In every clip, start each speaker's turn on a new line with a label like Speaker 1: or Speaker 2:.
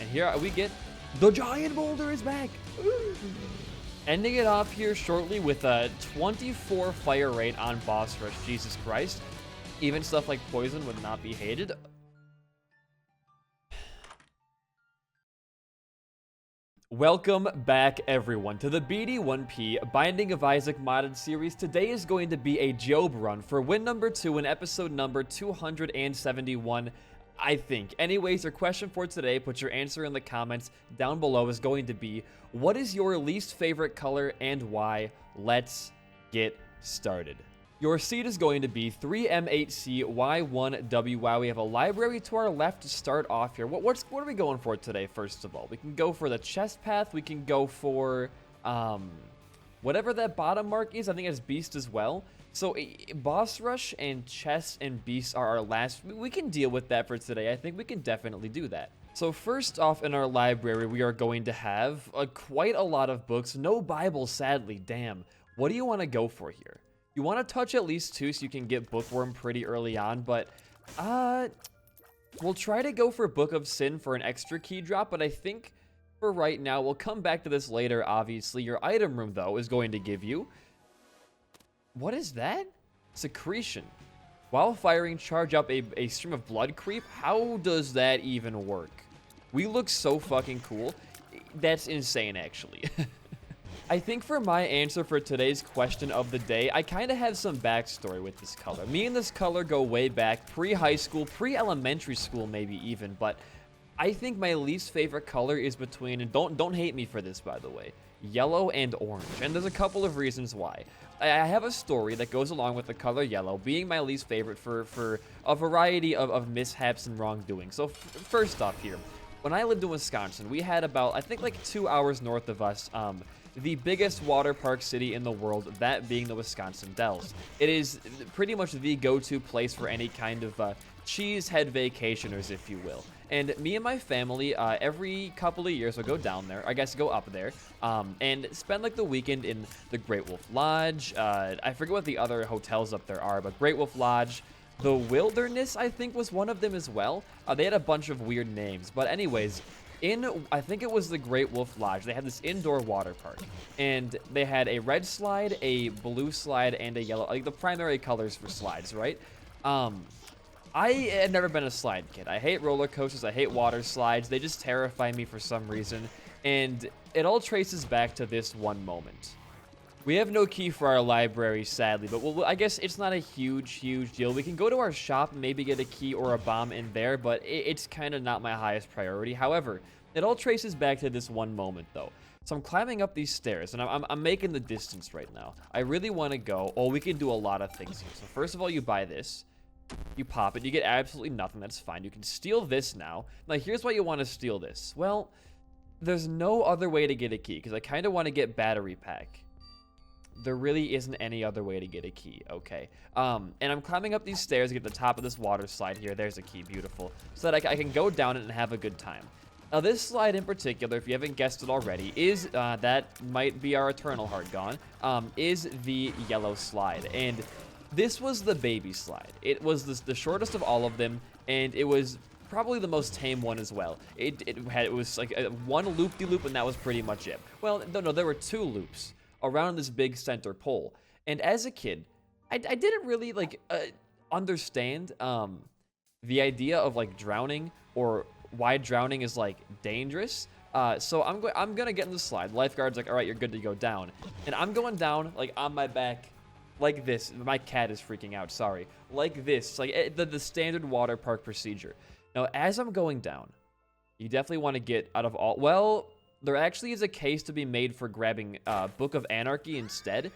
Speaker 1: And here we get the giant boulder is back. Ooh. Ending it off here shortly with a 24 fire rate on boss rush. Jesus Christ. Even stuff like poison would not be hated. Welcome back, everyone, to the BD1P Binding of Isaac modded series. Today is going to be a Job run for win number 2 in episode number 271, I think. Anyways, your question for today, put your answer in the comments down below, is going to be, what is your least favorite color and why? Let's get started. Your seed is going to be 3M8CY1WY. We have a library to our left to start off here. What are we going for today, first of all? We can go for the chest path. We can go for whatever that bottom mark is. I think it's beast as well. So boss rush and chest and beast are our last. We can deal with that for today. I think we can definitely do that. So first off in our library, we are going to have quite a lot of books. No Bible, sadly. Damn. What do you want to go for here? You want to touch at least 2 so you can get Bookworm pretty early on, but we'll try to go for Book of Sin for an extra key drop, but I think for right now, we'll come back to this later, obviously. Your item room, though, is going to give you... What is that? Secretion. While firing, charge up a stream of blood creep. How does that even work? We look so fucking cool. That's insane, actually. I think for my answer for today's question of the day, I kind of have some backstory with this color. Me and this color go way back, pre-high school, pre-elementary school maybe even, but I think my least favorite color is between, and don't hate me for this by the way, yellow and orange. And there's a couple of reasons why. I have a story that goes along with the color yellow being my least favorite for a variety of mishaps and wrongdoing. So first off here, when I lived in Wisconsin, we had about, I think like 2 hours north of us, the biggest water park city in the world, that being the Wisconsin Dells. It is pretty much the go-to place for any kind of cheesehead vacationers, if you will. And me and my family, every couple of years, will go down there, I guess go up there, and spend like the weekend in the Great Wolf Lodge. I forget what the other hotels up there are, but Great Wolf Lodge, the Wilderness, I think, was one of them as well. They had a bunch of weird names, but anyways, I think it was the Great Wolf Lodge, they had this indoor water park, and they had a red slide, a blue slide, and a yellow, like the primary colors for slides, right? I had never been a slide kid. I hate roller coasters, I hate water slides, they just terrify me for some reason, and it all traces back to this one moment. We have no key for our library, sadly, but I guess it's not a huge deal. We can go to our shop and maybe get a key or a bomb in there, but it's kind of not my highest priority. However, it all traces back to this one moment, though. So I'm climbing up these stairs, and I'm making the distance right now. I really want to go. Oh, we can do a lot of things here. So first of all, you buy this. You pop it. You get absolutely nothing. That's fine. You can steal this now. Now, here's why you want to steal this. Well, there's no other way to get a key, because I kind of want to get battery pack. There really isn't any other way to get a key, okay? And I'm climbing up these stairs to get to the top of this water slide here. There's a key, beautiful. So that I can go down it and have a good time. Now, this slide in particular, if you haven't guessed it already, is, that might be our Eternal Heart gone, is the yellow slide. And this was the baby slide. It was the shortest of all of them, and it was probably the most tame one as well. It was like one loop-de-loop, and that was pretty much it. Well, no, there were 2 loops around this big center pole. And as a kid, I didn't really like understand the idea of like drowning or why drowning is like dangerous. So I'm gonna get in the slide. Lifeguard's like, all right, you're good to go down. And I'm going down like on my back like this. My cat is freaking out, sorry. Like this, like the standard water park procedure. Now, as I'm going down, you definitely want to get out of all, well, there actually is a case to be made for grabbing Book of Anarchy instead,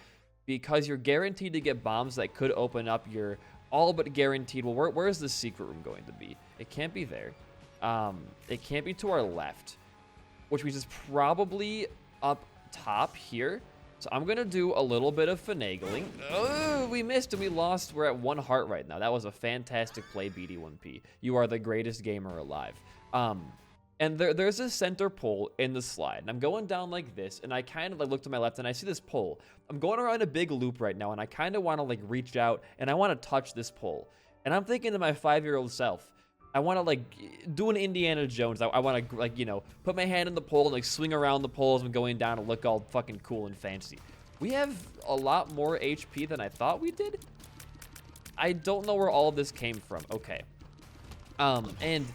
Speaker 1: because you're guaranteed to get bombs that could open up your all but guaranteed. Well, where is the secret room going to be? It can't be there. It can't be to our left, which means it's probably up top here. So I'm going to do a little bit of finagling. Oh, we missed and we lost. We're at 1 heart right now. That was a fantastic play, BD1P. You are the greatest gamer alive. And there's a center pole in the slide. And I'm going down like this, and I kind of like look to my left, and I see this pole. I'm going around a big loop right now, and I kind of want to like reach out, and I want to touch this pole. And I'm thinking to my 5-year-old self, I want to like do an Indiana Jones. I want to like, you know, put my hand in the pole and like swing around the pole as I'm going down and look all fucking cool and fancy. We have a lot more HP than I thought we did. I don't know where all of this came from. Okay. And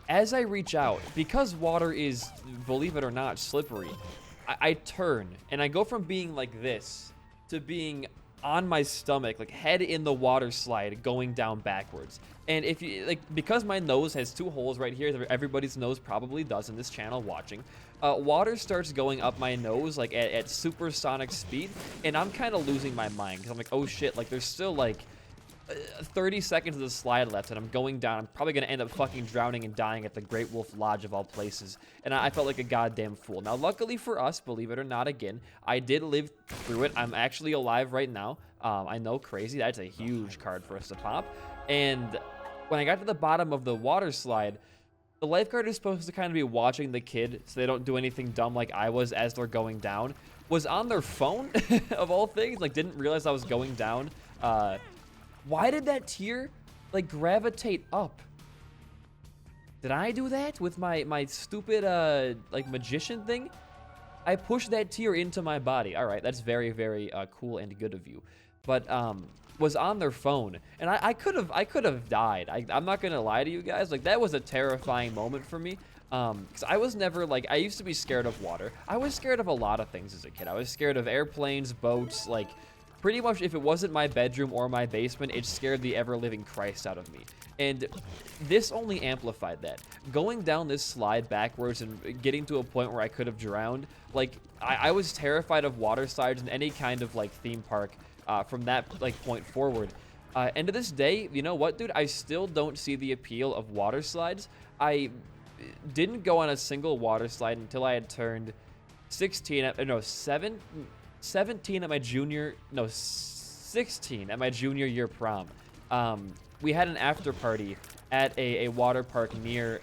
Speaker 1: as I reach out, because water is, believe it or not, slippery, I turn and I go from being like this to being on my stomach, like head in the water slide, going down backwards. And if you like, because my nose has 2 holes right here, everybody's nose probably does in this channel watching, water starts going up my nose like at supersonic speed, and I'm kind of losing my mind because I'm like, oh shit, like there's still like 30 seconds of the slide left and I'm going down. I'm probably going to end up fucking drowning and dying at the Great Wolf Lodge of all places. And I felt like a goddamn fool. Now, luckily for us, believe it or not, again, I did live through it. I'm actually alive right now. I know, crazy. That's a huge card for us to pop. And when I got to the bottom of the water slide, the lifeguard is supposed to kind of be watching the kid so they don't do anything dumb like I was as they're going down. Was on their phone, of all things. Like, didn't realize I was going down. Why did that tear, like, gravitate up? Did I do that with my stupid, like, magician thing? I pushed that tear into my body. All right, that's very, very cool and good of you. But, was on their phone. And I could have died. I'm not going to lie to you guys. Like, that was a terrifying moment for me. Because I was never, like, I used to be scared of water. I was scared of a lot of things as a kid. I was scared of airplanes, boats, like... Pretty much, if it wasn't my bedroom or my basement, it scared the ever-living Christ out of me. And this only amplified that. Going down this slide backwards and getting to a point where I could have drowned, like, I was terrified of water slides in any kind of, like, theme park from that, like, point forward. And to this day, you know what, dude? I still don't see the appeal of water slides. I didn't go on a single water slide until I had turned 17 at my junior, no, 16 at my junior year prom. We had an after party at a water park near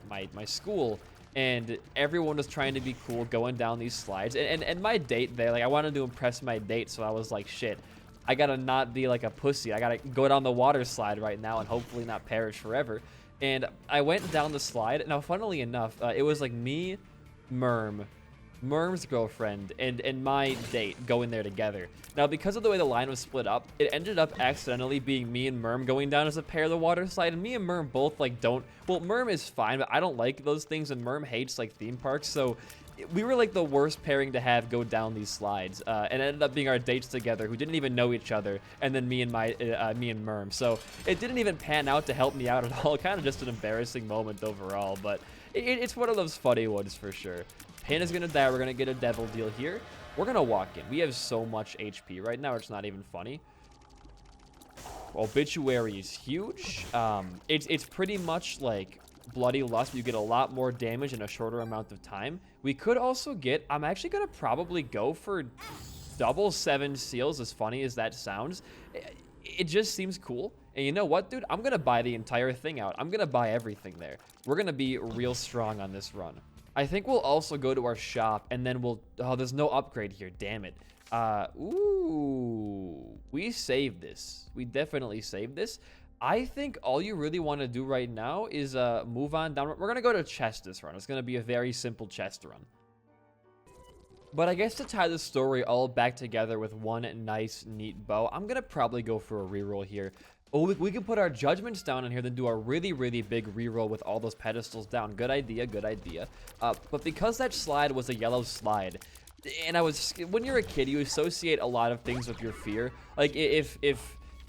Speaker 1: my school, and everyone was trying to be cool going down these slides. And my date there, like, I wanted to impress my date, so I was like, shit, I gotta not be like a pussy. I gotta go down the water slide right now and hopefully not perish forever. And I went down the slide. Now, funnily enough, it was like me, Merm's girlfriend, and my date going there together. Now, because of the way the line was split up, it ended up accidentally being me and Merm going down as a pair of the water slide, and me and Merm both, like, don't... Well, Merm is fine, but I don't like those things, and Merm hates, like, theme parks, so we were, like, the worst pairing to have go down these slides, and it ended up being our dates together, who didn't even know each other, and then me and Merm. So it didn't even pan out to help me out at all. Kind of just an embarrassing moment overall, but it's one of those funny ones for sure. Pin is going to die. We're going to get a devil deal here. We're going to walk in. We have so much HP right now. It's not even funny. Obituary is huge. It's pretty much like Bloody Lust. You get a lot more damage in a shorter amount of time. We could also get... I'm actually going to probably go for double 7 seals, as funny as that sounds. It just seems cool. And you know what, dude? I'm going to buy the entire thing out. I'm going to buy everything there. We're going to be real strong on this run. I think we'll also go to our shop, and then we'll... Oh, there's no upgrade here. Damn it. Ooh. We saved this. We definitely saved this. I think all you really want to do right now is move on down. We're going to go to chest this run. It's going to be a very simple chest run. But I guess to tie the story all back together with one nice, neat bow, I'm going to probably go for a reroll here. Oh, we can put our judgments down in here, then do a really, really big reroll with all those pedestals down. Good idea, good idea. But because that slide was a yellow slide, and when you're a kid, you associate a lot of things with your fear. Like, if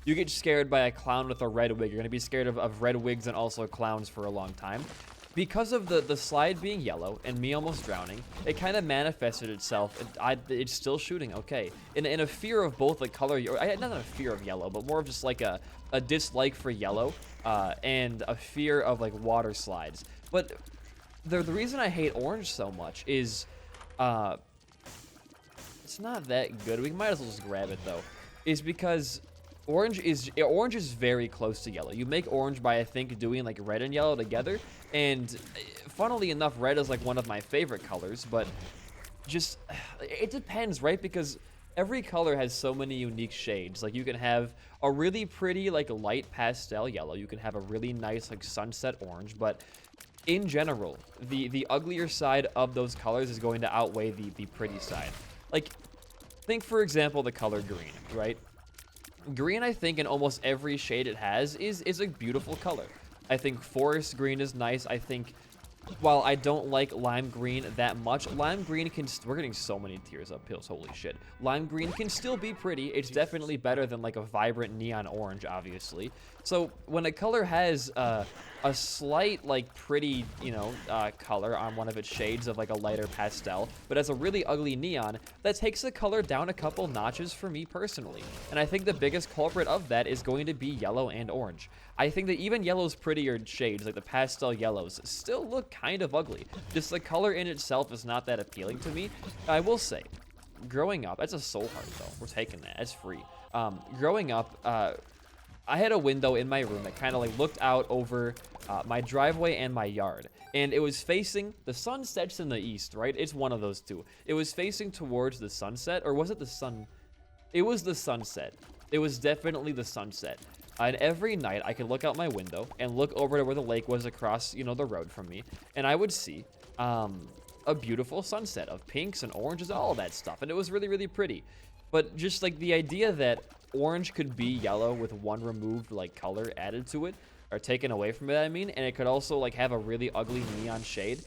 Speaker 1: you get scared by a clown with a red wig, you're going to be scared of red wigs and also clowns for a long time. Because of the slide being yellow and me almost drowning, it kind of manifested itself. It's still shooting, okay. In a fear of both the color, not a fear of yellow, but more of just like a dislike for yellow and a fear of like water slides. But the reason I hate orange so much is it's not that good. We might as well just grab it though. Is because orange is very close to yellow. You make orange by, I think, doing like red and yellow together. And funnily enough, red is like one of my favorite colors, but just, it depends, right? Because every color has so many unique shades. Like you can have a really pretty like light pastel yellow. You can have a really nice like sunset orange, but in general, the uglier side of those colors is going to outweigh the pretty side. Like, think for example the color green, right? Green, I think, in almost every shade it has is a beautiful color. I think forest green is nice. I think, while I don't like lime green that much, lime green can, we're getting so many tears up pills, holy shit. Lime green can still be pretty. It's definitely better than like a vibrant neon orange, obviously. So when a color has a slight like pretty, you know, color on one of its shades of like a lighter pastel, but has a really ugly neon, that takes the color down a couple notches for me personally. And I think the biggest culprit of that is going to be yellow and orange. I think that even yellow's prettier shades, like the pastel yellows, still look kind of ugly. Just the color in itself is not that appealing to me. I will say, growing up, that's a soul heart though. We're taking that, it's free. Growing up, I had a window in my room that kind of like looked out over my driveway and my yard. And it was facing, the sun sets in the east, right? It's one of those two. It was facing towards the sunset, or was it the sun? It was the sunset. It was definitely the sunset. And every night I could look out my window and look over to where the lake was across, you know, the road from me. And I would see a beautiful sunset of pinks and oranges, all of that stuff. And it was really, really pretty. But just like the idea that orange could be yellow with one removed like color added to it, or taken away from it, I mean, and it could also like have a really ugly neon shade,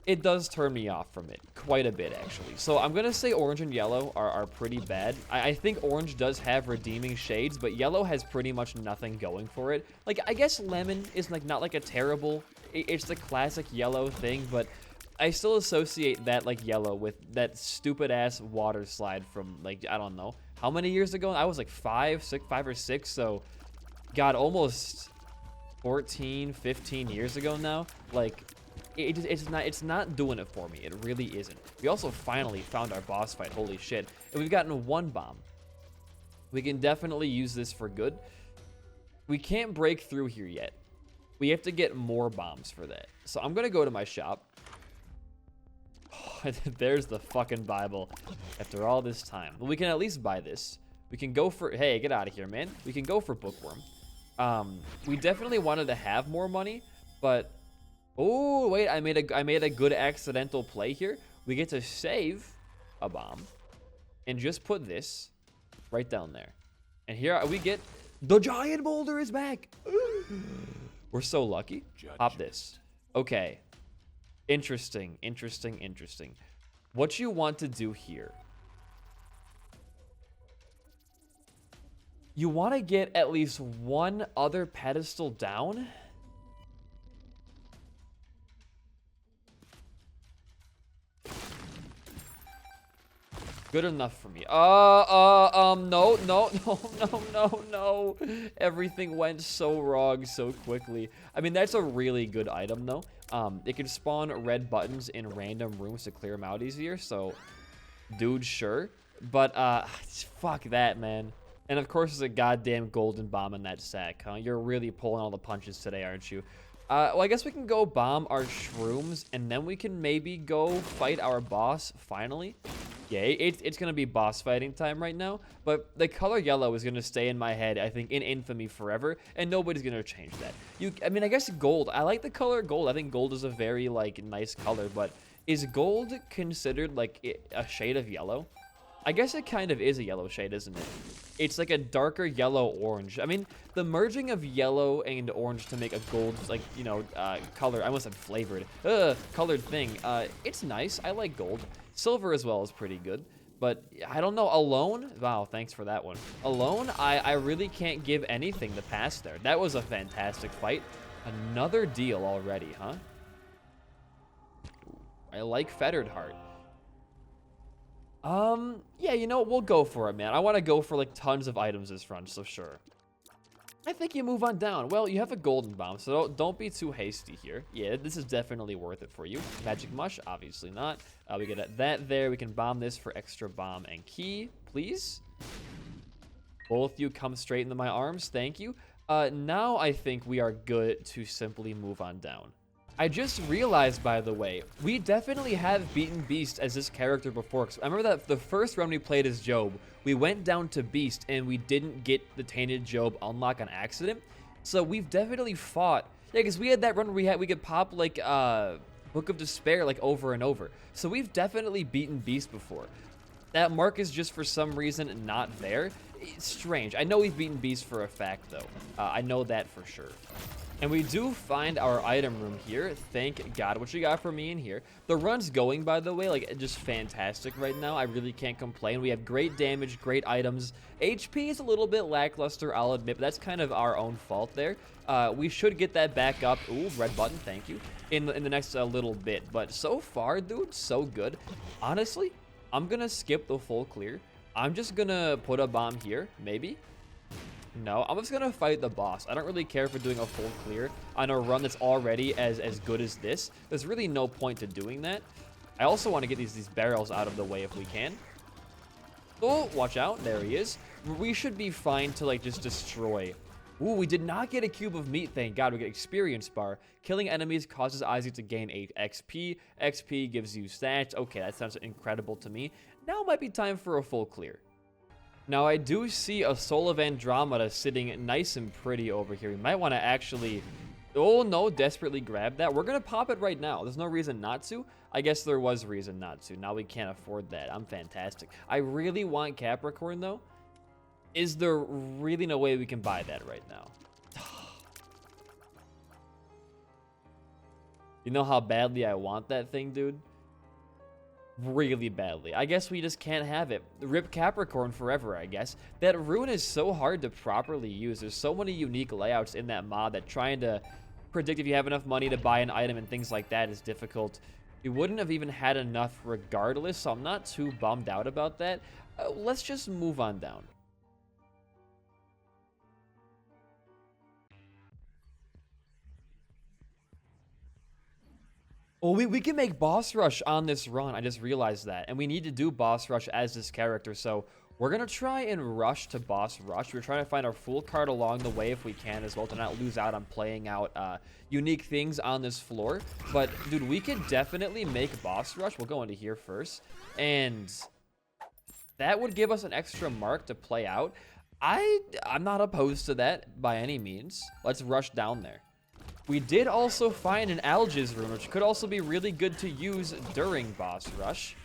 Speaker 1: it does turn me off from it quite a bit, actually. So I'm gonna say orange and yellow are pretty bad. I think orange does have redeeming shades, but yellow has pretty much nothing going for it. Like, I guess lemon is like not like a terrible, it's the classic yellow thing, but I still associate that like yellow with that stupid ass water slide from like, I don't know how many years ago. I was like 5 or 6, so god, almost 14, 15 years ago now. Like, it's not doing it for me. It really isn't. We also finally found our boss fight. Holy shit. And we've gotten 1 bomb. We can definitely use this for good. We can't break through here yet. We have to get more bombs for that. So I'm going to go to my shop. There's the fucking Bible after all this time. Well, we can at least buy this. We can go for... Hey, get out of here, man. We can go for Bookworm. We definitely wanted to have more money, but... Oh, wait, I made a good accidental play here. We get to save a bomb and just put this right down there. And here we get the giant boulder is back. We're so lucky. Pop this. Okay. Interesting. What you want to do here, you want to get at least one other pedestal down. Good enough for me. No. Everything went so wrong so quickly. I mean, that's a really good item, though. It can spawn red buttons in random rooms to clear them out easier, so... Dude, sure. But, fuck that, man. And, of course, there's a goddamn golden bomb in that sack, huh? You're really pulling all the punches today, aren't you? Well, I guess we can go bomb our shrooms, and then we can maybe go fight our boss, finally. Yeah, it's going to be boss fighting time right now, but the color yellow is going to stay in my head, I think, in infamy forever, and nobody's going to change that. I mean, I guess gold. I like the color gold. I think gold is a very, like, nice color, but is gold considered, like, a shade of yellow? I guess it kind of is a yellow shade, isn't it? It's like a darker yellow-orange. I mean, the merging of yellow and orange to make a gold, like, you know, color, I almost said flavored, colored thing. It's nice. I like gold. Silver as well is pretty good. But, I don't know, alone? Wow, thanks for that one. Alone, I really can't give anything to pass there. That was a fantastic fight. Another deal already, huh? I like Fettered Heart. Yeah, you know, we'll go for it, man. I want to go for, like, tons of items this run, so sure. I think you move on down. Well, you have a golden bomb, so don't be too hasty here. Yeah, this is definitely worth it for you. Magic mush, obviously not. We get that there. We can bomb this for extra bomb and key, please. Both you come straight into my arms. Thank you. Now I think we are good to simply move on down. I just realized, by the way, we definitely have beaten Beast as this character before. 'Cause I remember that the first run we played as Job, we went down to Beast and we didn't get the Tainted Job unlock on accident. So we've definitely fought. Yeah, because we had that run where we could pop like Book of Despair like over and over. So we've definitely beaten Beast before. That mark is just for some reason not there. It's strange. I know we've beaten Beast for a fact though. I know that for sure. And we do find our item room here. Thank God. What you got for me in here? The run's going, by the way, like, just fantastic right now. I really can't complain. We have great damage, great items. HP is a little bit lackluster, I'll admit, but that's kind of our own fault there. We should get that back up. Ooh, red button, thank you. In the next little bit. But so far, dude, so good. Honestly, I'm going to skip the full clear. I'm just going to put a bomb here, maybe. No, I'm just gonna fight the boss. I don't really care for doing a full clear on a run that's already as good as this. There's really no point to doing that. I also want to get these barrels out of the way if we can. Oh, watch out. There he is. We should be fine to, like, just destroy. Ooh, we did not get a cube of meat, thank God. We get experience bar. Killing enemies causes Isaac to gain 8 XP. XP gives you stats. Okay, that sounds incredible to me. Now might be time for a full clear. Now, I do see a Soul of Andromeda sitting nice and pretty over here. We might want to actually... Oh, no, desperately grab that. We're going to pop it right now. There's no reason not to. I guess there was reason not to. Now we can't afford that. I'm fantastic. I really want Capricorn, though. Is there really no way we can buy that right now? You know how badly I want that thing, dude? Really badly. I guess we just can't have it. Rip Capricorn forever, I guess. That rune is so hard to properly use. There's so many unique layouts in that mod that trying to predict if you have enough money to buy an item and things like that is difficult. We wouldn't have even had enough regardless, so I'm not too bummed out about that. Let's just move on down. Oh, we can make boss rush on this run. I just realized that. And we need to do boss rush as this character. So we're going to try and rush to boss rush. We're trying to find our full card along the way if we can as well to not lose out on playing out unique things on this floor. But, dude, we could definitely make boss rush. We'll go into here first. And that would give us an extra mark to play out. I'm not opposed to that by any means. Let's rush down there. We did also find an Algiz rune, which could also be really good to use during boss rush.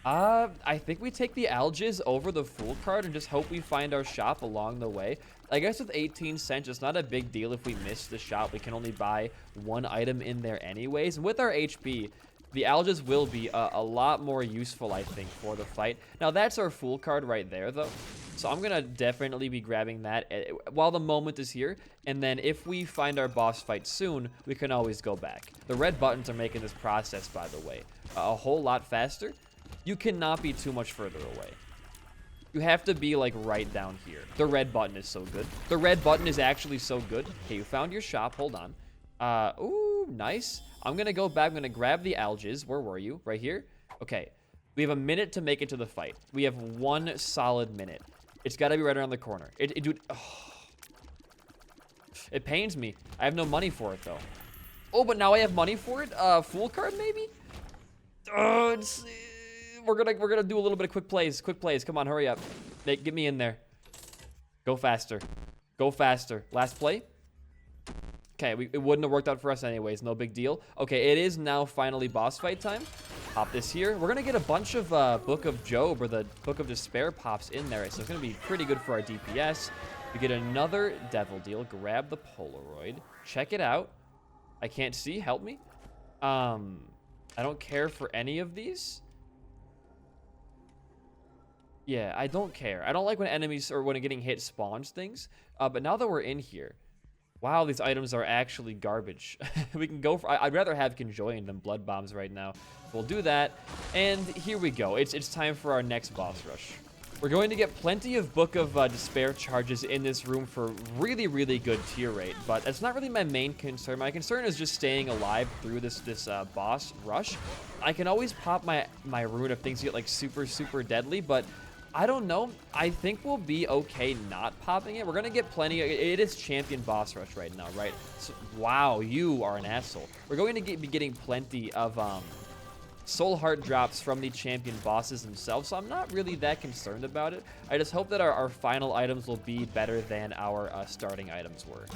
Speaker 1: I think we take the Algiz over the full card and just hope we find our shop along the way. I guess with 18 cents, it's not a big deal if we miss the shop. We can only buy one item in there anyways. And with our HP, the Algiz will be a lot more useful, I think, for the fight. Now, that's our full card right there, though. So I'm going to definitely be grabbing that while the moment is here. And then if we find our boss fight soon, we can always go back. The red buttons are making this process, by the way, a whole lot faster. You cannot be too much further away. You have to be, like, right down here. The red button is so good. The red button is actually so good. Okay, you found your shop. Hold on. Ooh, nice. I'm going to go back. I'm going to grab the Algiz. Where were you? Right here? Okay. We have a minute to make it to the fight. We have 1 solid minute. It's got to be right around the corner. Dude, oh. It pains me. I have no money for it, though. Oh, but now I have money for it? Full card, maybe? We're gonna do a little bit of quick plays. Quick plays. Come on, hurry up. Nate, get me in there. Go faster. Go faster. Last play? Okay, it wouldn't have worked out for us anyways. No big deal. Okay, it is now finally boss fight time. Pop this here. We're going to get a bunch of Book of Job or the Book of Despair pops in there. So it's going to be pretty good for our DPS. We get another Devil Deal. Grab the Polaroid. Check it out. I can't see. Help me. I don't care for any of these. Yeah, I don't care. I don't like when enemies or when getting hit spawns things. But now that we're in here, wow, these items are actually garbage. We can go for... I'd rather have Conjoined than Blood Bombs right now. We'll do that. And here we go. It's time for our next boss rush. We're going to get plenty of Book of Despair charges in this room for really, really good tier rate. But that's not really my main concern. My concern is just staying alive through this boss rush. I can always pop my rune if things get, like, super, super deadly. But I don't know. I think we'll be okay not popping it. We're going to get plenty. It is champion boss rush right now, right? So, wow, you are an asshole. We're going to be getting plenty of soul heart drops from the champion bosses themselves, so I'm not really that concerned about it. I just hope that our final items will be better than our starting items were.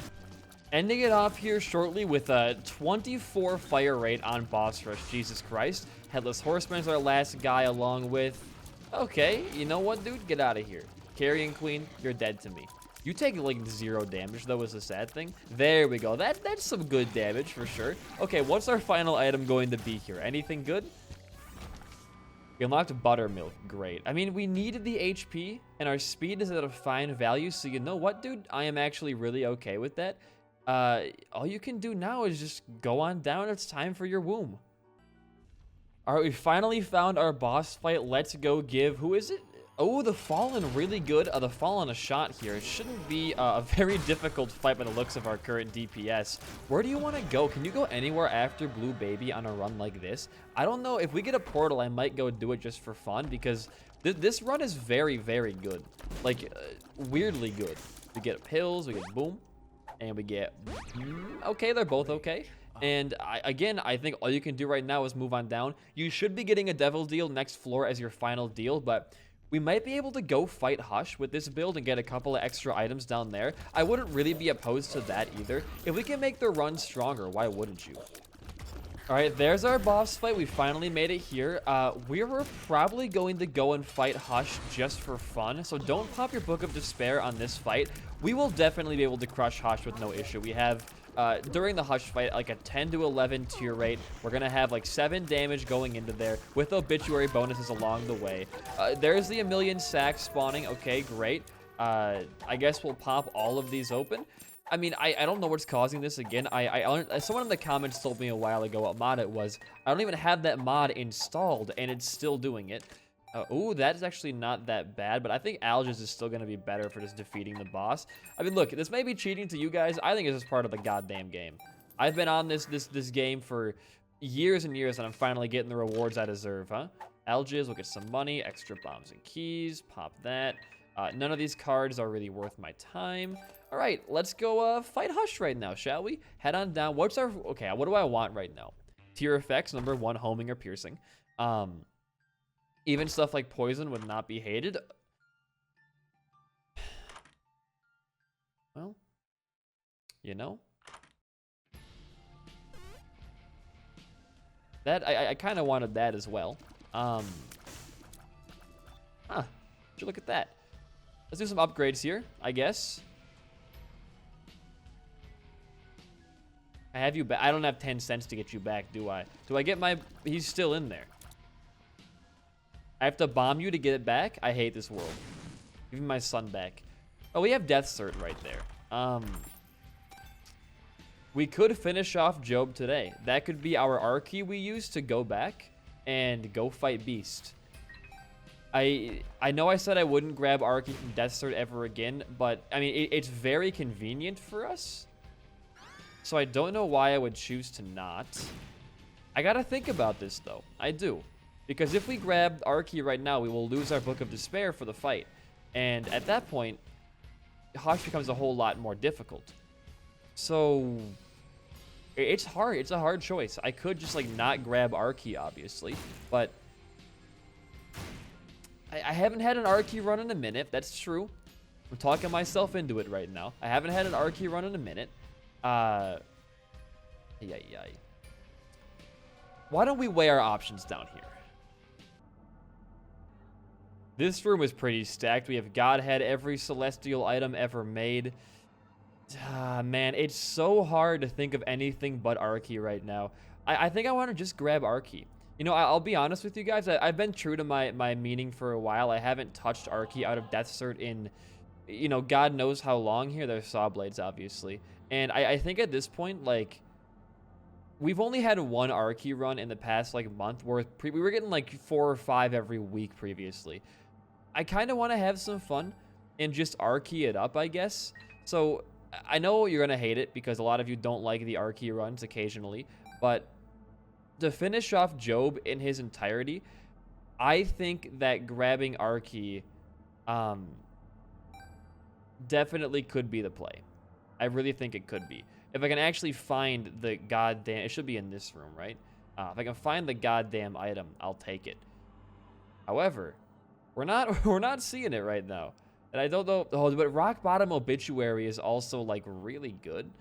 Speaker 1: Ending it off here shortly with a 24 fire rate on boss rush. Jesus Christ. Headless Horseman is our last guy, along with... Okay, you know what, dude? Get out of here. Carrion Queen, you're dead to me. You take, like, 0 damage, though, is the sad thing. There we go. That's some good damage, for sure. Okay, what's our final item going to be here? Anything good? We unlocked Buttermilk. Great. I mean, we needed the HP, and our speed is at a fine value, so you know what, dude? I am actually really okay with that. All you can do now is just go on down. It's time for your womb. All right, we finally found our boss fight. Let's go give... Who is it? Oh, the Fallen, really good. The Fallen a shot here. It shouldn't be a very difficult fight by the looks of our current DPS. Where do you want to go? Can you go anywhere after Blue Baby on a run like this? I don't know. If we get a portal, I might go do it just for fun, because this run is very, very good. Like, weirdly good. We get pills, we get boom, and we get... Okay, they're both okay. And again, I think all you can do right now is move on down. You should be getting a Devil Deal next floor as your final deal, but we might be able to go fight Hush with this build and get a couple of extra items down there. I wouldn't really be opposed to that either. If we can make the run stronger, why wouldn't you? All right, there's our boss fight. We finally made it here. We were probably going to go and fight Hush just for fun, so don't pop your Book of Despair on this fight. We will definitely be able to crush Hush with no issue. We have... during the Hush fight, like a 10 to 11 tier rate. We're going to have like 7 damage going into there with obituary bonuses along the way. There's the 1,000,000 sacks spawning. Okay, great. I guess we'll pop all of these open. I mean, I don't know what's causing this again. Someone in the comments told me a while ago what mod it was. I don't even have that mod installed, and it's still doing it. Ooh, that's actually not that bad, but I think Algiz is still going to be better for just defeating the boss. I mean, look, this may be cheating to you guys. I think it's just part of the goddamn game. I've been on this game for years and years, and I'm finally getting the rewards I deserve, huh? Algiz, we'll get some money, extra bombs and keys, pop that. None of these cards are really worth my time. All right, let's go fight Hush right now, shall we? Head on down. What's our... Okay, what do I want right now? Tier effects, number 1, homing or piercing. Even stuff like poison would not be hated. Well, you know. That, I kind of wanted that as well. Would you look at that? Let's do some upgrades here, I guess. I have you back. I don't have 10 cents to get you back, do I? Do I get my... He's still in there. I have to bomb you to get it back? I hate this world. Give me my son back. Oh, we have Death Cert right there. We could finish off Job today. That could be our R key we use to go back and go fight Beast. I know I said I wouldn't grab R key from Death Cert ever again, but I mean, it's very convenient for us. So I don't know why I would choose to not. I gotta think about this though. I do. Because if we grab our key right now, we will lose our Book of Despair for the fight. And at that point, Hush becomes a whole lot more difficult. So, it's hard. It's a hard choice. I could just, like, not grab our key, obviously. But I haven't had an R key run in a minute. That's true. I'm talking myself into it right now. I haven't had an R key run in a minute. Why don't we weigh our options down here? This room is pretty stacked. We have Godhead, every celestial item ever made. Man, it's so hard to think of anything but Arky right now. I think I want to just grab Arky. You know, I'll be honest with you guys. I've been true to my meaning for a while. I haven't touched Arky out of Death Cert in, you know, God knows how long here. There's Saw Blades, obviously. And I think at this point, like, we've only had one Arky run in the past, like, month. Where we were getting, like, 4 or 5 every week previously. I kind of want to have some fun and just Arky it up, I guess. So, I know you're going to hate it because a lot of you don't like the Arky runs occasionally. But to finish off Job in his entirety, I think that grabbing Arky Um, definitely could be the play. I really think it could be. If I can actually find the goddamn... It should be in this room, right? If I can find the goddamn item, I'll take it. However, we're not seeing it right now. And I don't know... Oh, but Rock Bottom Obituary is also, like, really good.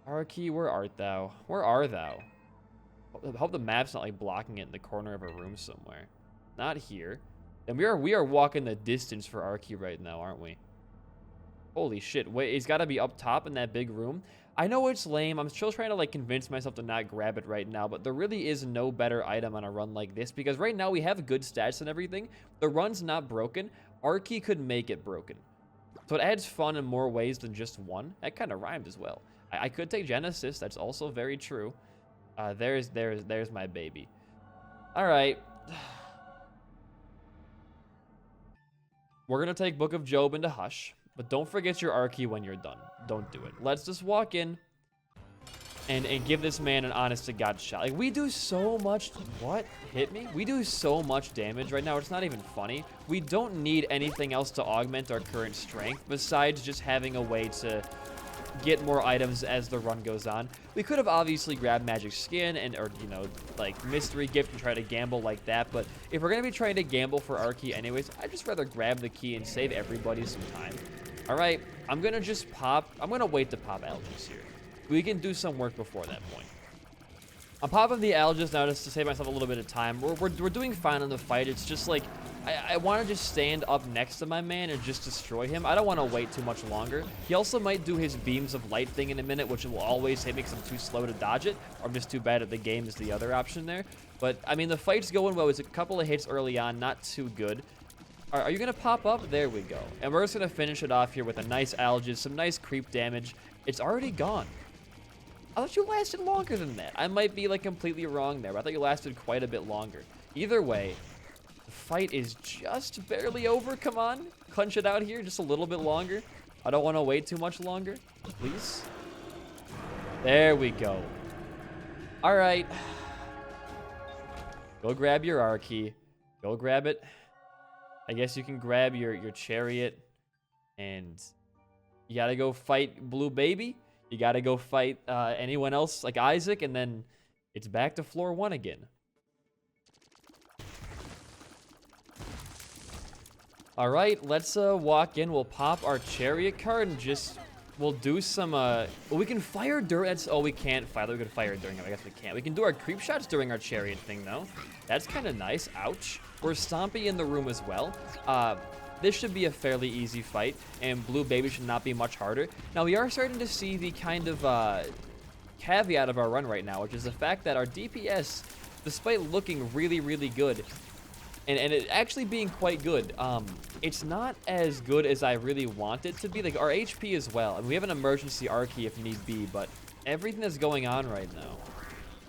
Speaker 1: Arky, where art thou? Where are thou? I hope the map's not, like, blocking it in the corner of a room somewhere. Not here. And we are walking the distance for Arky right now, aren't we? Holy shit. Wait, he's got to be up top in that big room. I know it's lame. I'm still trying to, like, convince myself to not grab it right now, but there really is no better item on a run like this, because right now we have good stats and everything. The run's not broken. Arky could make it broken. So it adds fun in more ways than just one. That kind of rhymed as well. I could take Genesis. That's also very true. There's my baby. All right. We're going to take Book of Job into Hush. But don't forget your Arky when you're done. Don't do it. Let's just walk in and give this man an honest-to-God shot. Like, we do so much... What? Hit me? We do so much damage right now. It's not even funny. We don't need anything else to augment our current strength besides just having a way to get more items as the run goes on. We could have obviously grabbed Magic Skin or, you know, like, Mystery Gift and try to gamble like that. But if we're going to be trying to gamble for Arky anyways, I'd just rather grab the key and save everybody some time. All right, I'm going to just pop... I'm going to wait to pop Algis here. We can do some work before that point. I'm popping the Algis now just to save myself a little bit of time. We're doing fine in the fight. It's just like... I want to just stand up next to my man and just destroy him. I don't want to wait too much longer. He also might do his Beams of Light thing in a minute, which will always hit me because I'm too slow to dodge it. Or I'm just too bad at the game is the other option there. But, I mean, the fight's going well. It's a couple of hits early on, not too good. Are you going to pop up? There we go. And we're just going to finish it off here with a nice Algis, some nice creep damage. It's already gone. I thought you lasted longer than that. I might be, like, completely wrong there, but I thought you lasted quite a bit longer. Either way, the fight is just barely over. Come on. Clench it out here just a little bit longer. I don't want to wait too much longer. Please. There we go. All right. Go grab your Arky. Go grab it. I guess you can grab your chariot, and you gotta go fight Blue Baby. You gotta go fight anyone else like Isaac, and then it's back to floor 1 again. All right, let's walk in. We'll pop our chariot card and just we'll do some. Well, we can fire during. That's we can't fire. We can fire during it. I guess we can't. We can do our creep shots during our chariot thing though. That's kind of nice. Ouch. We're Stompy in the room as well. This should be a fairly easy fight, and Blue Baby should not be much harder. Now, we are starting to see the kind of caveat of our run right now, which is the fact that our DPS, despite looking really, really good, and it actually being quite good, it's not as good as I really want it to be. Like, our HP as well. I mean, we have an emergency Arky if need be, but everything that's going on right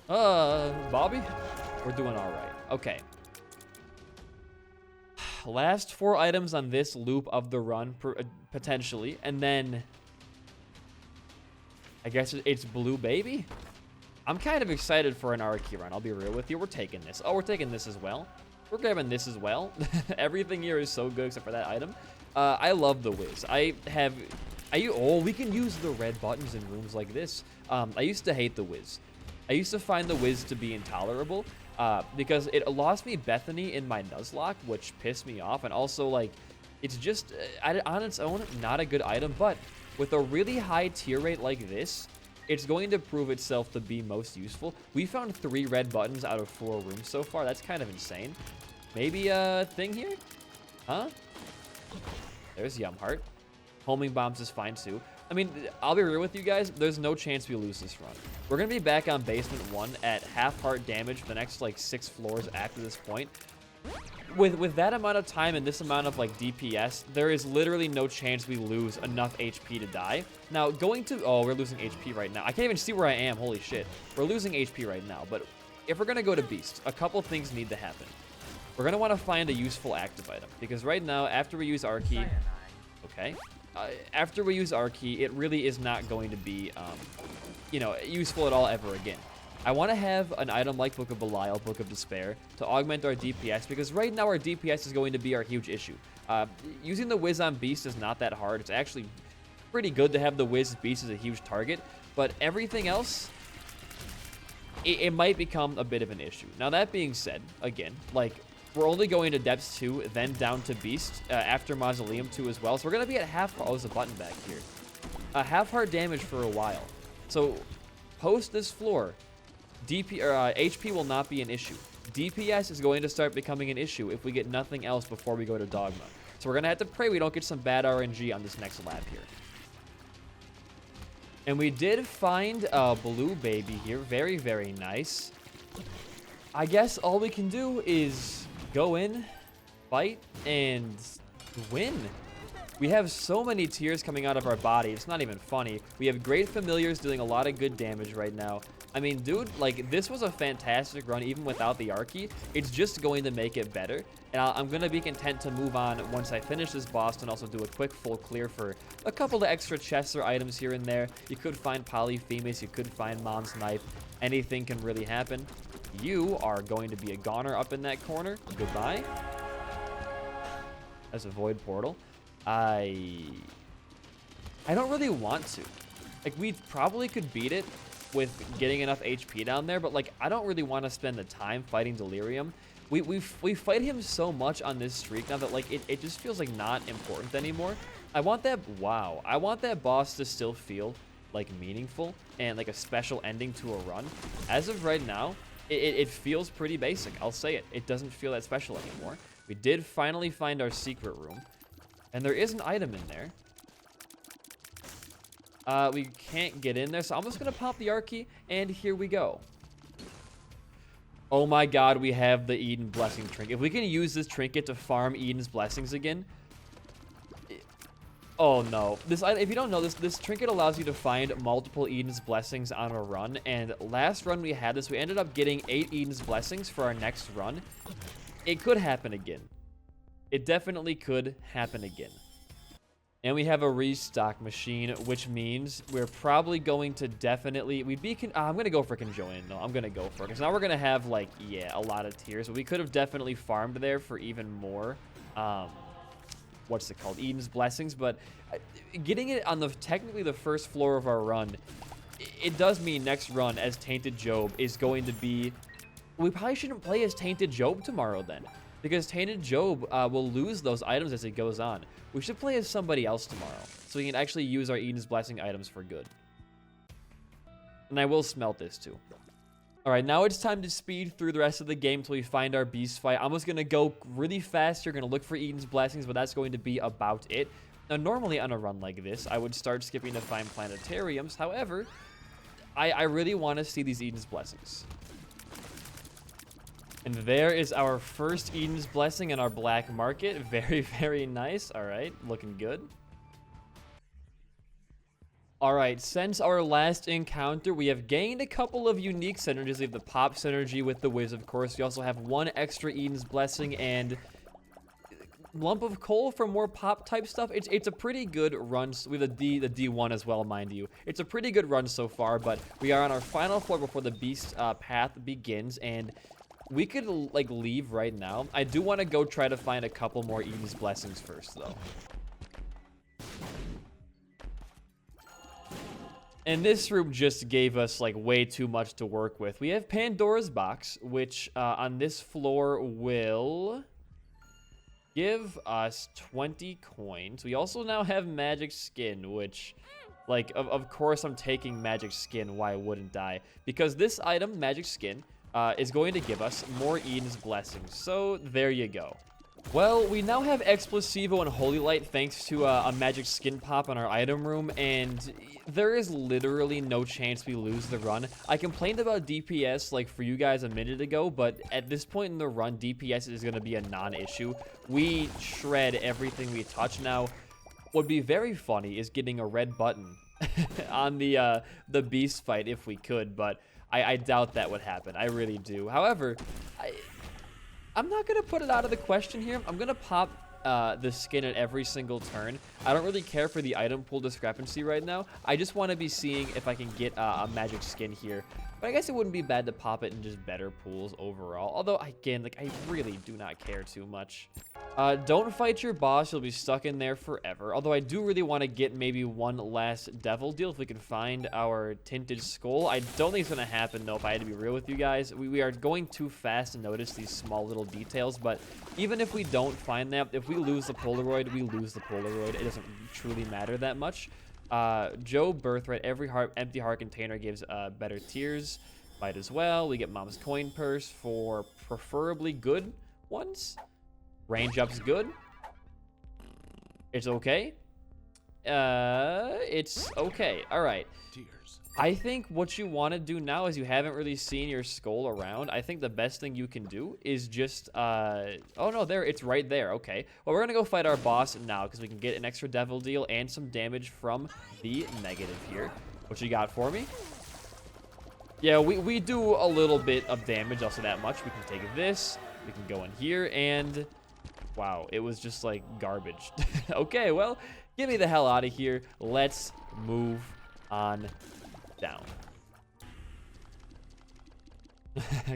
Speaker 1: now. Bobby? We're doing all right. Okay. Last 4 items on this loop of the run, potentially. And then, I guess it's Blue Baby? I'm kind of excited for an Arky run, I'll be real with you. We're taking this. Oh, we're taking this as well. We're grabbing this as well. Everything here is so good except for that item. I love the Wiz. We can use the red buttons in rooms like this. I used to hate the Wiz. I used to find the Wiz to be intolerable. Because it lost me Bethany in my Nuzlocke, which pissed me off. And also, like, it's just, on its own, not a good item. But with a really high tier rate like this, it's going to prove itself to be most useful. We found 3 red buttons out of 4 rooms so far. That's kind of insane. Maybe a thing here? Huh? There's Yumheart. Homing bombs is fine, too. I mean, I'll be real with you guys. There's no chance we lose this run. We're going to be back on basement 1 at half heart damage for the next, like, 6 floors after this point. With that amount of time and this amount of, like, DPS, there is literally no chance we lose enough HP to die. Now, going to... Oh, we're losing HP right now. I can't even see where I am. Holy shit. We're losing HP right now. But if we're going to go to Beast, a couple things need to happen. We're going to want to find a useful active item. Because right now, after we use Arky... Okay. After we use Arky, it really is not going to be, you know, useful at all ever again. I want to have an item like Book of Belial, Book of Despair, to augment our DPS, because right now our DPS is going to be our huge issue. Using the Wiz on Beast is not that hard. It's actually pretty good to have the Wiz Beast as a huge target, but everything else, it might become a bit of an issue. Now, that being said, again, like, we're only going to Depths 2, then down to Beast, after Mausoleum 2 as well, so we're going to be at half... Oh, there's a button back here. Half heart damage for a while. So, post this floor, HP will not be an issue. DPS is going to start becoming an issue if we get nothing else before we go to Dogma. So we're going to have to pray we don't get some bad RNG on this next lap here. And we did find a blue baby here. Very, very nice. I guess all we can do is go in, fight, and win. We have so many tears coming out of our body. It's not even funny. We have great familiars doing a lot of good damage right now. I mean, dude, like, this was a fantastic run even without the Archie. It's just going to make it better. And I'm going to be content to move on once I finish this boss and also do a quick full clear for a couple of extra chests or items here and there. You could find Polyphemus. You could find Mom's Knife. Anything can really happen. You are going to be a goner up in that corner. Goodbye. That's a void portal. I don't really want to. Like, we probably could beat it with getting enough HP down there, but, like, I don't really want to spend the time fighting Delirium. We fight him so much on this streak now that, like, it just feels like not important anymore. I want that, wow. I want that boss to still feel, like, meaningful and, like, a special ending to a run. As of right now, it feels pretty basic. I'll say it. It doesn't feel that special anymore. We did finally find our secret room. And there is an item in there. We can't get in there, so I'm just going to pop the Archie, and here we go. Oh my god, we have the Eden Blessing Trinket. If we can use this trinket to farm Eden's Blessings again... Oh no. If you don't know, this trinket allows you to find multiple Eden's Blessings on a run, and last run we had this, we ended up getting 8 Eden's Blessings for our next run. It could happen again. It definitely could happen again. And we have a restock machine, which means we're probably going to definitely... I'm going to go for Conjoin. No, I'm going to go for it. Because now we're going to have, like, yeah, a lot of tiers. But we could have definitely farmed there for even more, what's it called? Eden's Blessings. But getting it on technically the first floor of our run, it does mean next run as Tainted Job is going to be... We probably shouldn't play as Tainted Job tomorrow then. Because Tainted Job will lose those items as it goes on. We should play as somebody else tomorrow, so we can actually use our Eden's Blessing items for good. And I will smelt this too. Alright, now it's time to speed through the rest of the game until we find our beast fight. I'm just going to go really fast. You're going to look for Eden's Blessings, but that's going to be about it. Now, normally on a run like this, I would start skipping to find planetariums. However, I really want to see these Eden's Blessings. And there is our first Eden's Blessing in our black market. Very, very nice. All right, looking good. All right, since our last encounter, we have gained a couple of unique synergies. We have the pop synergy with the Wiz, of course. We also have one extra Eden's Blessing and lump of coal for more pop type stuff. It's a pretty good run. We have the D1 as well, mind you. It's a pretty good run so far, but we are on our final floor before the beast path begins, and we could, like, leave right now. I do want to go try to find a couple more Eden's Blessings first, though. And this room just gave us, like, way too much to work with. We have Pandora's Box, which on this floor will give us 20 coins. We also now have Magic Skin, which, like, of course I'm taking Magic Skin. Why wouldn't I? Because this item, Magic Skin, is going to give us more Eden's Blessings. So there you go. Well, we now have Explosivo and Holy Light thanks to a Magic Skin pop on our item room, and there is literally no chance we lose the run. I complained about DPS, like, for you guys a minute ago, but at this point in the run, DPS is going to be a non-issue. We shred everything we touch. Now, what would be very funny is getting a red button on the beast fight if we could, but I doubt that would happen. I really do. However, I'm not going to put it out of the question here. I'm going to pop the skin at every single turn. I don't really care for the item pool discrepancy right now. I just want to be seeing if I can get a magic skin here But I guess it wouldn't be bad to pop it in just better pools overall. Although, again, like, I really do not care too much. Don't fight your boss. You'll be stuck in there forever. Although I do really want to get maybe one last devil deal if we can find our Tainted skull. I don't think it's going to happen, though, if I had to be real with you guys. We are going too fast to notice these small little details. But even if we don't find that, if we lose the Polaroid, we lose the Polaroid. It doesn't truly matter that much. Joe Birthright, every empty heart container gives better tiers. Might as well. We get Mom's coin purse for preferably good ones. Range up's good. It's okay. It's okay. All right. I think what you want to do now is you haven't really seen your skull around. I think the best thing you can do is just, oh no, there, it's right there. Okay. Well, we're going to go fight our boss now because we can get an extra devil deal and some damage from the negative here. What you got for me? Yeah, we do a little bit of damage, also that much. We can take this. We can go in here and, wow, it was just like garbage. Okay, well, get me the hell out of here. Let's move on down.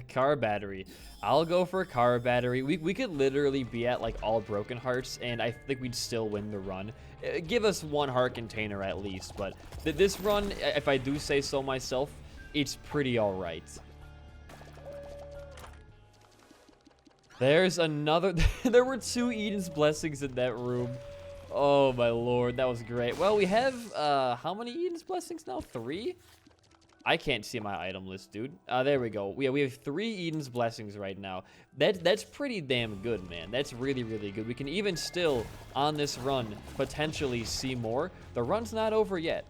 Speaker 1: Car battery. I'll go for car battery. We could literally be at like all broken hearts and I think we'd still win the run. Give us one heart container at least, but this run, if I do say so myself, it's pretty all right. There's another. There were 2 Eden's blessings in that room. Oh my lord, that was great. Well, we have how many Eden's blessings now? 3? I can't see my item list, dude. There we go. We have 3 Eden's blessings right now. That's pretty damn good, man. That's really, really good. We can even still, on this run, potentially see more. The run's not over yet.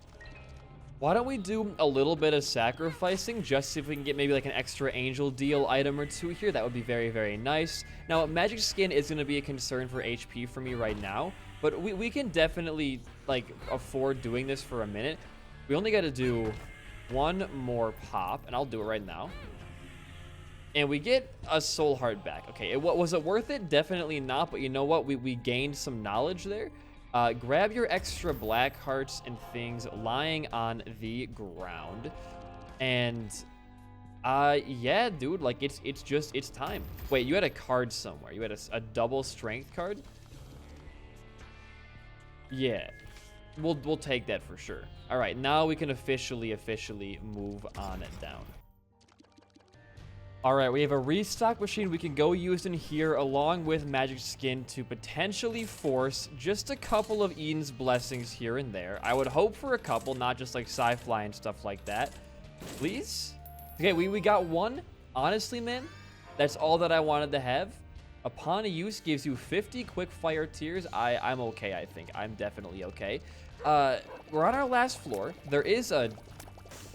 Speaker 1: Why don't we do a little bit of sacrificing just see if we can get maybe like an extra angel deal item or 2 here. That would be very, very nice. Now, magic skin is going to be a concern for HP for me right now, but we can definitely like afford doing this for a minute. We only got to do 1 more pop, and I'll do it right now. And we get a soul heart back. Okay, was it worth it? Definitely not, but you know what? We gained some knowledge there. Grab your extra black hearts and things lying on the ground. And, yeah, dude, like, it's time. Wait, you had a card somewhere. You had a double strength card? Yeah. We'll take that for sure. All right, now we can officially move on down. All right, we have a restock machine we can go use in here along with magic skin to potentially force just a couple of Eden's blessings here and there. I would hope for a couple, not just like sci-fly and stuff like that. Please? Okay, we got 1. Honestly, man, that's all that I wanted to have. Upon use gives you 50 quick fire tiers. I'm okay, I think. I'm definitely okay. We're on our last floor. There is a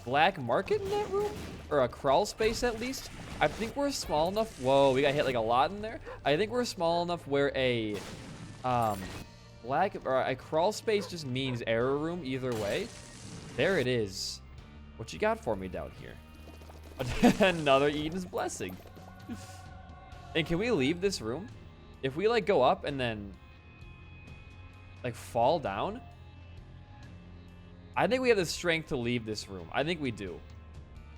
Speaker 1: black market in that room, or a crawl space at least. I think we're small enough. Whoa, we got hit like a lot in there. I think we're small enough where a black or a crawl space just means error room either way. There it is. What you got for me down here? Another Eden's blessing. And can we leave this room? If we like go up and then like fall down, I think we have the strength to leave this room. I think we do.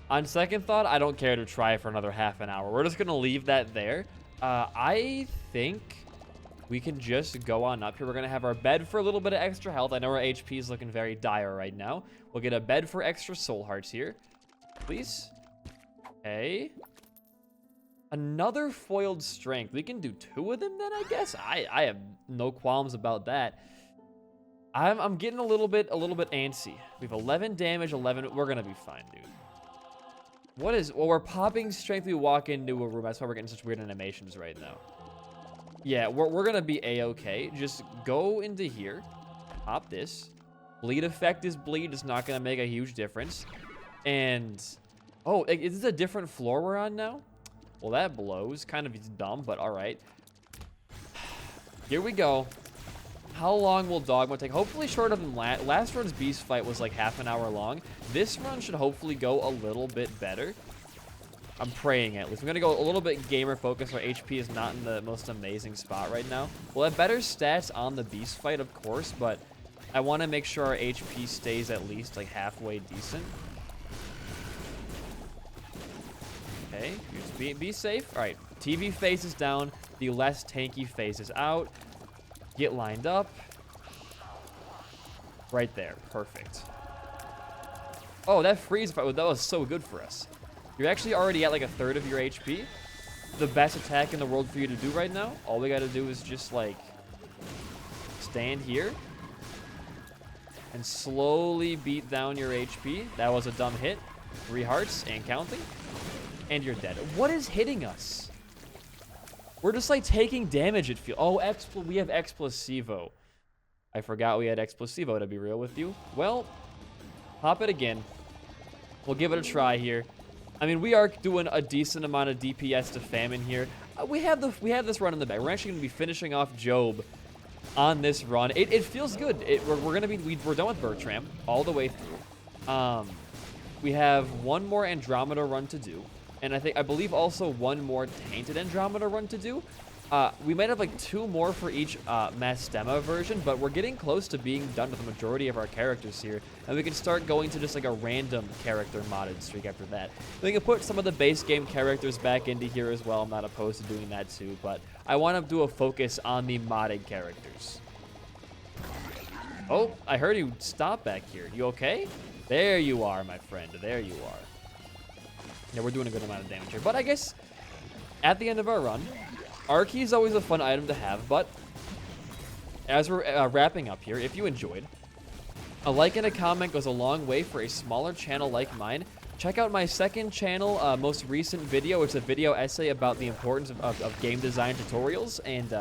Speaker 1: On second thought, I don't care to try for another half an hour. We're just going to leave that there. I think we can just go on up here. We're going to have our bed for a little bit of extra health. I know our HP is looking very dire right now. We'll get a bed for extra soul hearts here. Please. Okay. Another foiled strength. We can do 2 of them then, I guess. I have no qualms about that. I'm getting a little bit antsy. We have 11 damage, 11. We're going to be fine, dude. What is... Well, we're popping strength. We walk into a room. That's why we're getting such weird animations right now. Yeah, we're going to be A-okay. Just go into here. Pop this. Bleed effect is bleed. It's not going to make a huge difference. And... Oh, is this a different floor we're on now? Well, that blows. Kind of dumb, but all right. Here we go. How long will Dogma take? Hopefully shorter than last run's beast fight was like half an hour long. This run should hopefully go a little bit better. I'm praying at least. I'm going to go a little bit gamer focused where HP is not in the most amazing spot right now. We'll have better stats on the beast fight, of course, but I want to make sure our HP stays at least like halfway decent. Okay, just be safe. All right, TV phase is down. The less tanky phase is out. Get lined up. Right there. Perfect. Oh, that freeze fight, that was so good for us. You're actually already at like a third of your HP. The best attack in the world for you to do right now. All we got to do is just like stand here and slowly beat down your HP. That was a dumb hit. 3 hearts and counting. And you're dead. What is hitting us? We're just like taking damage, it feels. Oh, we have Explosivo. I forgot we had Explosivo, to be real with you. Well, pop it again. We'll give it a try here. I mean, we are doing a decent amount of DPS to Famine here. We have this run in the bag. We're actually going to be finishing off Job on this run. It feels good. We're done with Bertram all the way through. We have one more Andromeda run to do. And I believe also one more Tainted Andromeda run to do. We might have like 2 more for each Mastema version, but we're getting close to being done with the majority of our characters here. And we can start going to just like a random character modded streak after that. We can put some of the base game characters back into here as well. I'm not opposed to doing that too, but I want to do a focus on the modded characters. Oh, I heard you stop back here. You okay? There you are, my friend. There you are. Yeah, we're doing a good amount of damage here. But I guess at the end of our run, our key is always a fun item to have. But as we're wrapping up here, if you enjoyed, a like and a comment goes a long way for a smaller channel like mine. Check out my second channel, most recent video. It's a video essay about the importance of game design tutorials and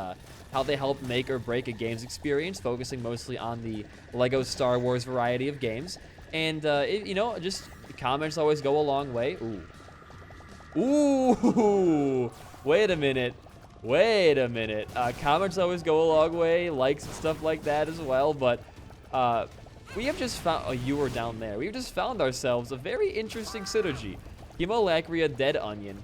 Speaker 1: how they help make or break a game's experience, focusing mostly on the Lego Star Wars variety of games. And, you know, just comments always go a long way. Ooh. Ooh. Wait a minute. Wait a minute. Comments always go a long way. Likes and stuff like that as well. But we have just found... Oh, you were down there. We've just found ourselves a very interesting synergy. Hemolacria Dead Onion.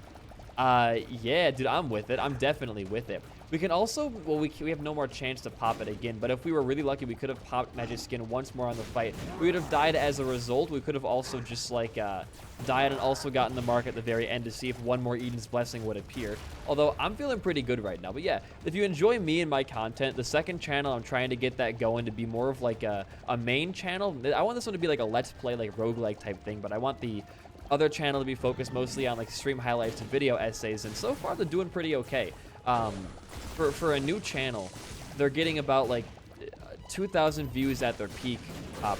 Speaker 1: Yeah, dude, I'm with it. I'm definitely with it. We can also, well, we have no more chance to pop it again, but if we were really lucky, we could have popped Magic Skin once more on the fight. We would have died as a result. We could have also just, like, died and also gotten the mark at the very end to see if one more Eden's Blessing would appear. Although, I'm feeling pretty good right now. But yeah, if you enjoy me and my content, the second channel, I'm trying to get that going to be more of, like, a main channel. I want this one to be, like, a Let's Play, like, roguelike type thing, but I want the other channel to be focused mostly on, like, stream highlights and video essays, and so far, they're doing pretty okay. For a new channel, they're getting about like 2,000 views at their peak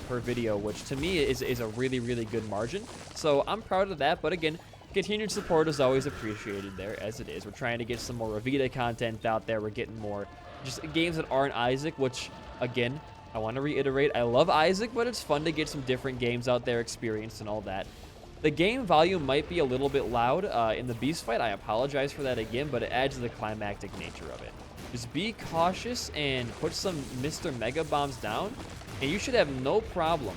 Speaker 1: per video, which to me is a really, really good margin. So I'm proud of that. But again, continued support is always appreciated there, as it is. We're trying to get some more Ravita content out there. We're getting more just games that aren't Isaac, which, again, I want to reiterate, I love Isaac, but it's fun to get some different games out there, experienced and all that. The game volume might be a little bit loud in the beast fight. I apologize for that again, but it adds to the climactic nature of it. Just be cautious and put some Mr. Mega Bombs down, and you should have no problem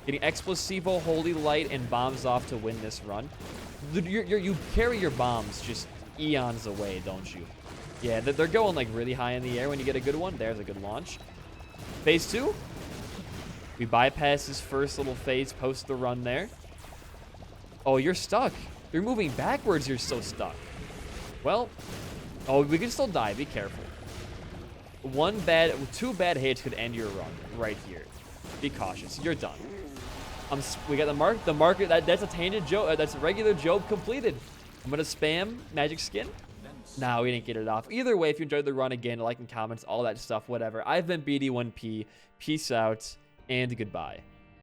Speaker 1: getting Explosivo, Holy Light, and bombs off to win this run. You carry your bombs just eons away, don't you? Yeah, they're going like really high in the air when you get a good one. There's a good launch. Phase 2. We bypass this first little phase post the run there. Oh, you're stuck. You're moving backwards. You're so stuck. Well, oh, we can still die. Be careful. 2 bad hits could end your run right here. Be cautious. You're done. We got the mark. The marker. That's a tainted Job. That's a regular Job completed. I'm gonna spam Magic Skin. No, we didn't get it off. Either way, if you enjoyed the run again, like and comments, all that stuff, whatever. I've been BD1P. Peace out and goodbye.